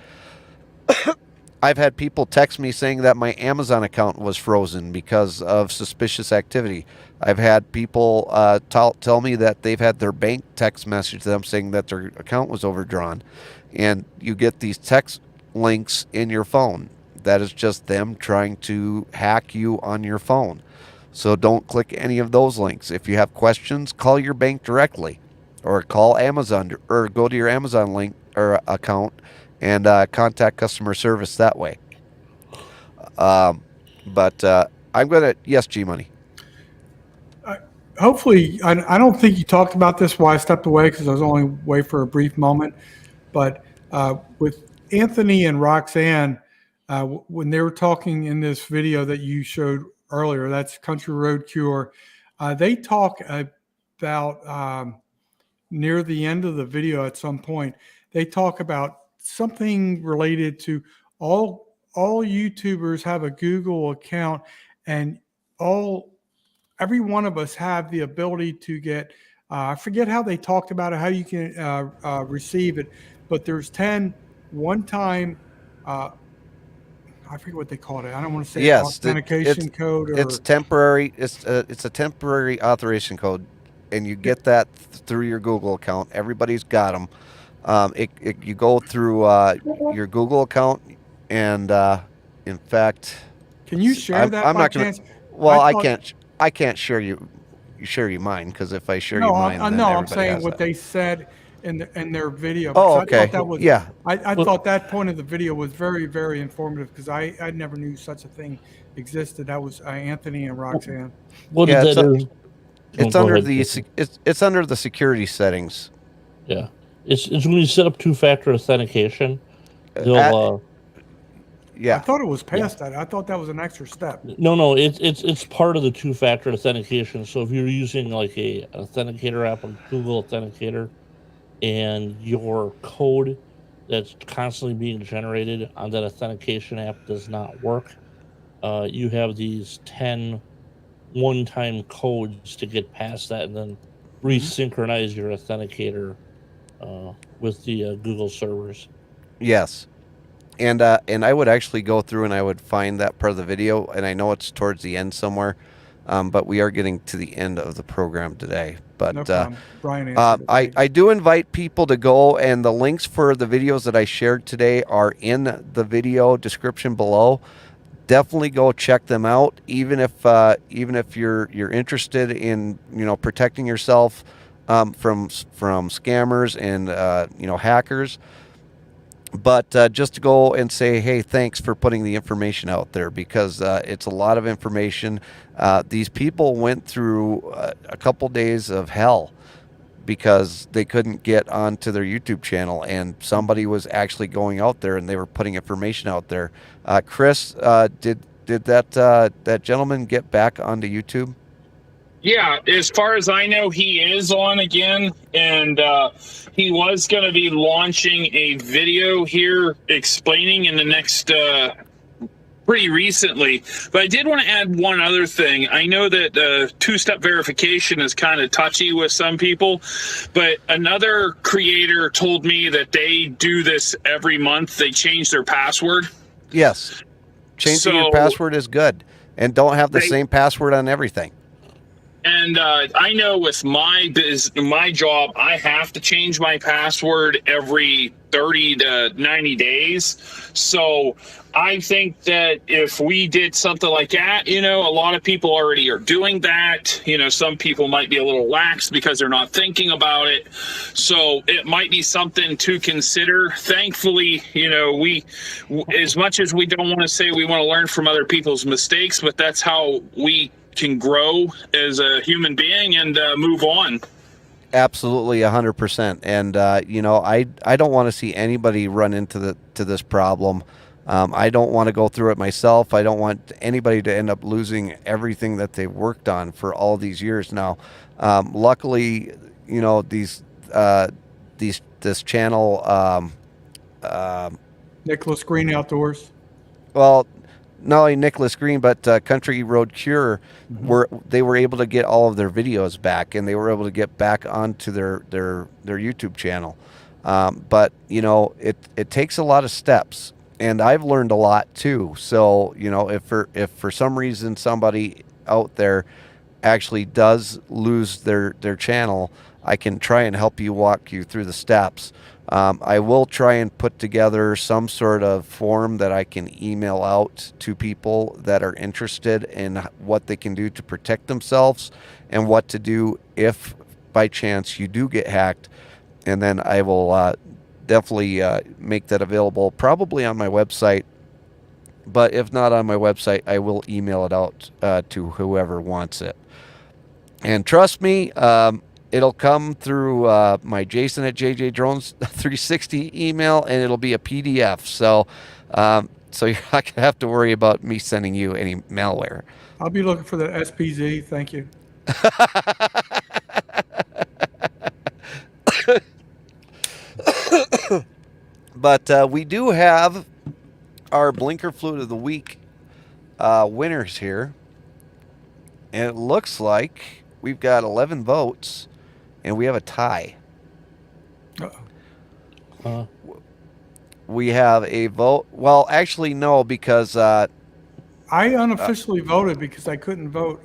I've had people text me saying that my Amazon account was frozen because of suspicious activity. I've had people tell me that they've had their bank text message them saying that their account was overdrawn. And you get these text links in your phone. That is just them trying to hack you on your phone. So don't click any of those links. If you have questions, call your bank directly, or call Amazon, or go to your Amazon link or account and contact customer service that way. But I'm going to, yes, G-Money. Hopefully, I don't think you talked about this while I stepped away, because I was only away for a brief moment. But with Anthony and Roxanne, when they were talking in this video that you showed earlier, that's Country Road Cure, they talk about near the end of the video at some point, they talk about something related to all YouTubers have a Google account, and every one of us have the ability to get, I forget how they talked about it, how you can receive it, but there's 10 one-time, I forget what they called it. I don't want to say authentication code. It's temporary. It's a temporary authorization code, and you get that through your Google account. Everybody's got them. You go through your Google account, and in fact, can you share that? I'm by not going chance? to. Well, I can't share you mine, because if I share you mine, then I'm everybody saying has what that. they said in their video. Oh, because I okay. thought that was, Yeah. I thought that point of the video was very, very informative, because I never knew such a thing existed. That was Anthony and Roxanne. It's under ahead, the it's under the security settings. Yeah, it's when you set up two-factor authentication. They'll I thought it was past that. I thought that was an extra step. No, it's part of the two-factor authentication. So if you're using like a authenticator app, a Google Authenticator, and your code that's constantly being generated on that authentication app does not work, you have these 10 one-time codes to get past that, and then resynchronize your authenticator with the Google servers. Yes. And I would actually go through and I would find that part of the video, and I know it's towards the end somewhere, but we are getting to the end of the program today. But No problem. Brian I do invite people to go, and the links for the videos that I shared today are in the video description below. Definitely go check them out, even if you're interested in protecting yourself from scammers and hackers. But just to go and say, hey, thanks for putting the information out there, because it's a lot of information. These people went through a couple days of hell because they couldn't get onto their YouTube channel, and somebody was actually going out there and they were putting information out there. Chris, did that gentleman get back onto YouTube? Yeah, as far as I know, he is on again, and he was going to be launching a video here explaining in the next pretty recently. But I did want to add one other thing. I know that two-step verification is kind of touchy with some people, but another creator told me that they do this every month. They change their password. Yes. Changing your password is good, and don't have the same password on everything. And I know with my job, I have to change my password every 30 to 90 days. So I think that if we did something like that, you know, a lot of people already are doing that. You know, some people might be a little lax because they're not thinking about it. So it might be something to consider. Thankfully, you know, we, as much as we don't want to say we want to learn from other people's mistakes, but that's how we can grow as a human being and move on. Absolutely, 100%. And you know, I don't want to see anybody run into this problem. I don't want to go through it myself. I don't want anybody to end up losing everything that they've worked on for all these years now. Luckily, you know, this channel, Nicholas Green Outdoors. Well, not only Nicholas Green, but Country Road Cure, they were able to get all of their videos back, and they were able to get back onto their YouTube channel. But you know, it takes a lot of steps, and I've learned a lot too. So you know, if for some reason somebody out there actually does lose their channel, I can try and help you, walk you through the steps. I will try and put together some sort of form that I can email out to people that are interested in what they can do to protect themselves and what to do if by chance you do get hacked. And then I will definitely make that available, probably on my website. But if not on my website, I will email it out to whoever wants it. And trust me, it'll come through my Jason at JJDrones 360 email, and it'll be a PDF. So you're not going to have to worry about me sending you any malware. I'll be looking for the SPZ. Thank you. But we do have our Blinker Fluid of the Week winners here. And it looks like we've got 11 votes. And we have a tie. We have a vote. Well, actually, no, because I unofficially voted because I couldn't vote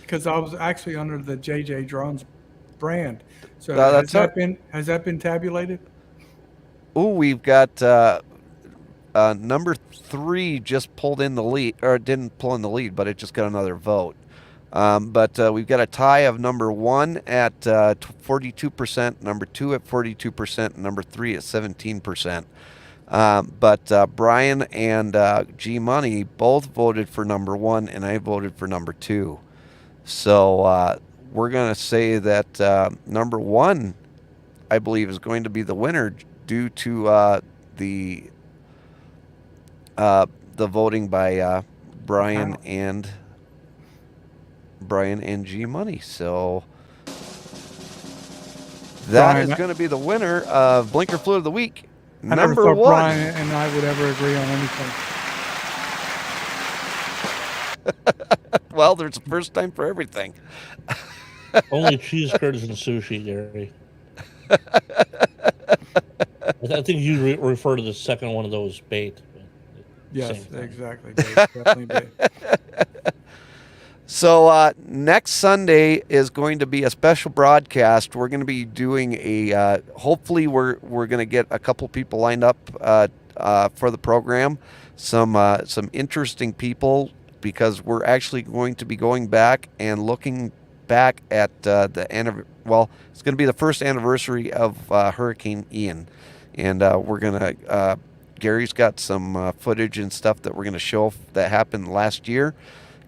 because I was actually under the JJ Drones brand. So has that been tabulated? Oh, we've got number 3 just pulled in the lead, or didn't pull in the lead, but it just got another vote. But we've got a tie of number 1 at 42%, number 2 at 42%, and number 3 at 17%. But Brian and G Money both voted for number 1, and I voted for number 2. So we're going to say that number 1, I believe, is going to be the winner due to the voting by Brian and G Money. So that is going to be the winner of Blinker Fluid of the Week. I never thought Brian and I would ever agree on anything. Well, there's a first time for everything. Only cheese curds and sushi, Gary. I think you refer to the second one of those bait. Yes, exactly. Bait. Definitely bait. So next Sunday is going to be a special broadcast. We're going to be doing a. Hopefully, we're going to get a couple people lined up for the program. Some interesting people, because we're actually going to be going back and looking back at it's going to be the first anniversary of Hurricane Ian, and we're going to. Gary's got some footage and stuff that we're going to show that happened last year.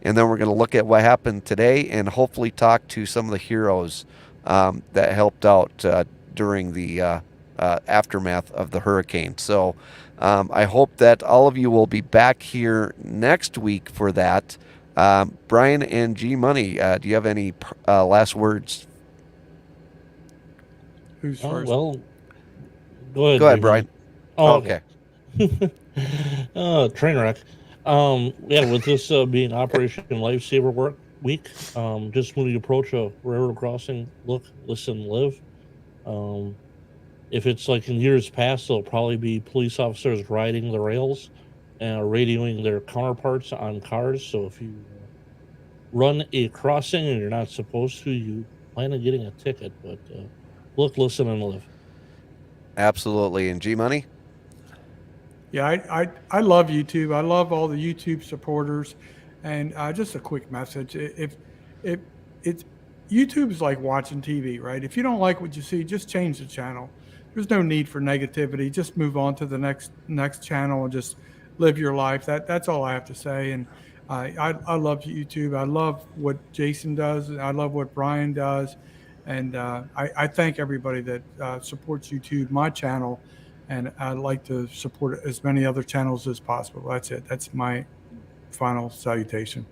And then we're going to look at what happened today and hopefully talk to some of the heroes that helped out during the aftermath of the hurricane. So I hope that all of you will be back here next week for that. Brian and G Money, do you have any last words? Who's first? Well, go ahead. Go ahead, G-Money. Brian. Oh, okay. Train wreck. Yeah, with this being Operation Lifesaver Week, just when you approach a railroad crossing, look, listen, live. If it's like in years past, there'll probably be police officers riding the rails and radioing their counterparts on cars. So if you run a crossing and you're not supposed to, you plan on getting a ticket. But look, listen, and live. Absolutely. And G Money? Yeah, I love YouTube. I love all the YouTube supporters. And just a quick message: if it's YouTube is like watching TV, right? If you don't like what you see, just change the channel. There's no need for negativity. Just move on to the next channel and just live your life. That's all I have to say. And I love YouTube. I love what Jason does. I love what Brian does. And I thank everybody that supports YouTube, my channel. And I'd like to support as many other channels as possible. That's it. That's my final salutation.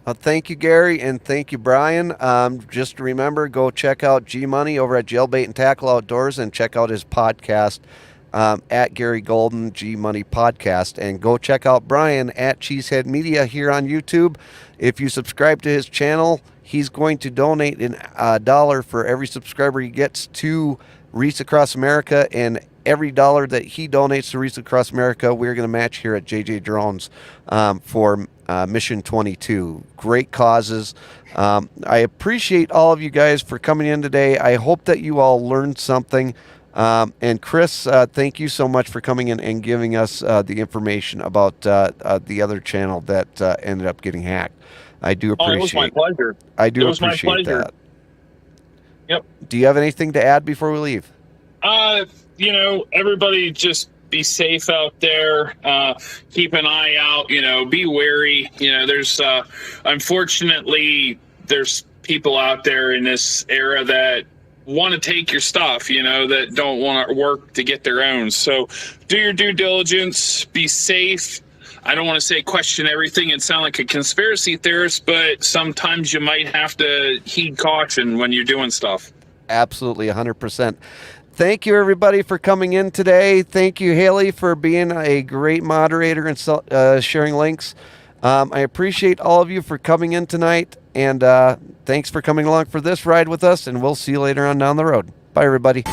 Thank you, Gary, and thank you, Brian. Just remember, go check out G Money over at Jailbait and Tackle Outdoors, and check out his podcast at Gary Golden G Money Podcast, and go check out Brian at Cheesehead Media here on YouTube. If you subscribe to his channel, he's going to donate $1 for every subscriber he gets to Reese Across America, and every dollar that he donates to Reese Across America, we're going to match here at JJ Drones for Mission 22. Great causes. I appreciate all of you guys for coming in today. I hope that you all learned something. And Chris, thank you so much for coming in and giving us the information about the other channel that ended up getting hacked. I do appreciate it. Was my pleasure. I do appreciate that. Yep. Do you have anything to add before we leave? Everybody just be safe out there. Keep an eye out, be wary. There's, unfortunately, there's people out there in this era that want to take your stuff, that don't want to work to get their own. So do your due diligence, be safe. I don't want to say question everything and sound like a conspiracy theorist, but sometimes you might have to heed caution when you're doing stuff. Absolutely, 100%. Thank you, everybody, for coming in today. Thank you, Haley, for being a great moderator and sharing links. I appreciate all of you for coming in tonight, and thanks for coming along for this ride with us, and we'll see you later on down the road. Bye, everybody.